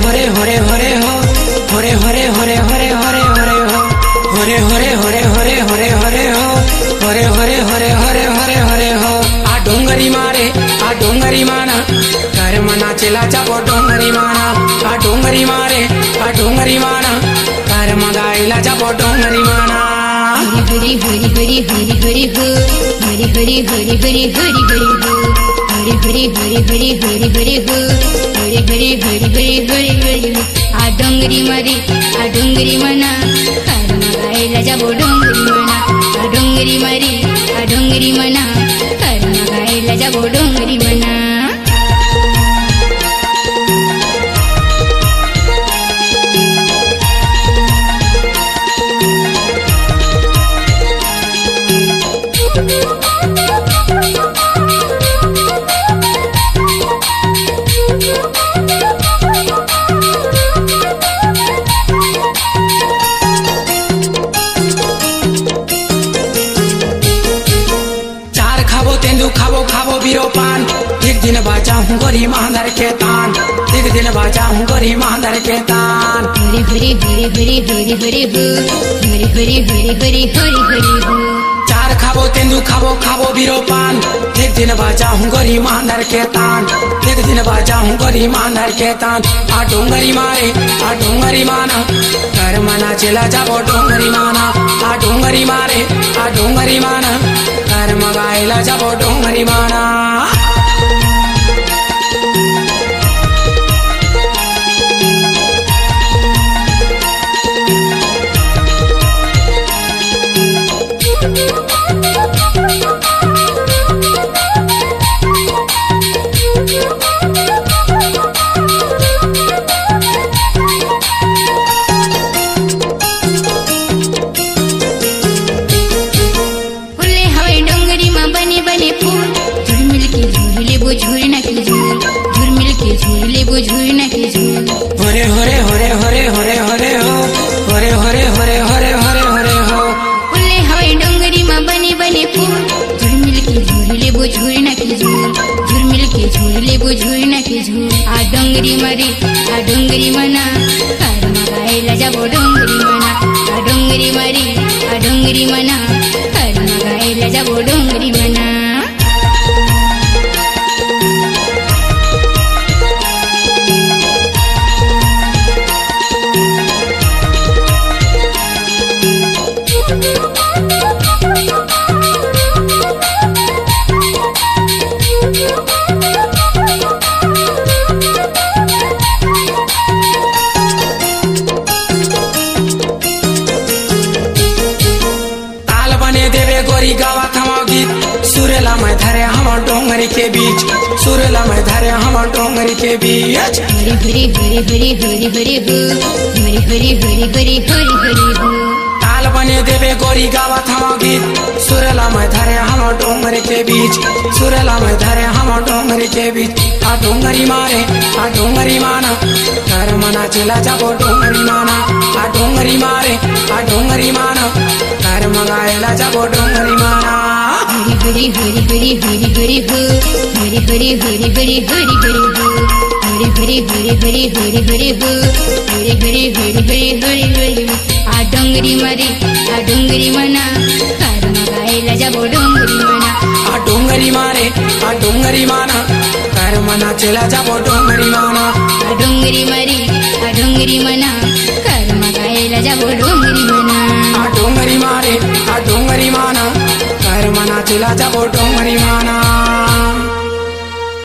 होरे होरे होरे हो होरे होरे होरे होरे होरे होरे हो होरे होरे होरे होरे होरे होरे हो होरे होरे होरे होरे होरे होरे हो आ डोंगरी मारे आ डोंगरी माना घर मना चला जाबो डोंगरी माना आ डोंगरी मारे आ डोंगरी माना घर मगाइला जाबो डोंगरी माना हरी हरी हरी हरी हरी हो हरी हरी हरी हरी हरी हरी हो हरी हरी हरी हरी हरी हरी हो हरी हरी हरी हरी हरी हरी हो आ डोंगरी मारी आ डोंगरी मना कार मगायला जाबो डोंगरी मना आ डोंगरी मारी आ डोंगरी मना कार मगायला जाबो डोंगरी मना खाबो खाबो बीरो पान एक दिन बाजा हूँ गोरी मांदर के तान एक दिन बाजा हूँ गोरी मांदर के तान हरी हरी हरी हरी हरी हरी हो हरी हरी हरी हरी हरी हरी हो चार खाबो तेंदू खाबो खाबो बीरो पान एक दिन बाजा हूँ गोरी मांदर के तान एक दिन बाजा हूँ गोरी मांदर के तान आ डोंगरी मारे आ डोंगरी माना घर मना चला जाबो डोंगरी माना आ डोंगरी मारे आ डोंगरी माना घर मगाइला जाबो डोंगरी माना होरे होरे होरे होरे होरे होरे हो होरे होरे होरे होरे होरे होरे हो उल्ले हवे डोंगरी मा बने बने फूल झुरमिल के झूले वो झूरना के झूल झुरमिल के झूले वो झूरना के झूल आ डोंगरी मरी आ डोंगरी मना कार मगाइला जाबो डोंगरी मना आ डोंगरी मरी आ डोंगरी मना कार मगाइला जाबो डोंगरी मना गोरी गावा थमाओ गीत सुरेला मैं धरे हम डोंगरी के बीच सुरेला मैं धरे हम डोंगरी के बीच हरी हरी हरी हरी हरी हरी हो हरी हरी हरी हरी हरी हरी हो ताल बने देवे गोरी गावा थमाओ गीत सुरेला मैं धरे हम डोंगरी के बीच सुरेला मैं धरे हम डोंगरी के बीच आ डोंगरी मारे आ डोंगरी माना घर मना चला जाबो डोंगरी माना आ डोंगरी मारे आ डोंगरी माना घर मगाइला जाबो डोंगरी माना हरी हरी हरी हरी हरी हो हरी हरी हरी हरी हरी हरी हो हरी हरी हरी हरी हरी हरी हो हरी हरी हरी हरी हरी हरी हो आ डोंगरी मरी आ डोंगरी मना कार मगाइला जाबो डोंगरी मना आ डोंगरी मारे आ डोंगरी माना घर मना चला जाबो डोंगरी माना आ डोंगरी मरी आ डोंगरी मना कार मगाइला जाबो डोंगरी मना आ डोंगरी मारे आ डोंगरी माना घर मना चला जाबो डोंगरी माना।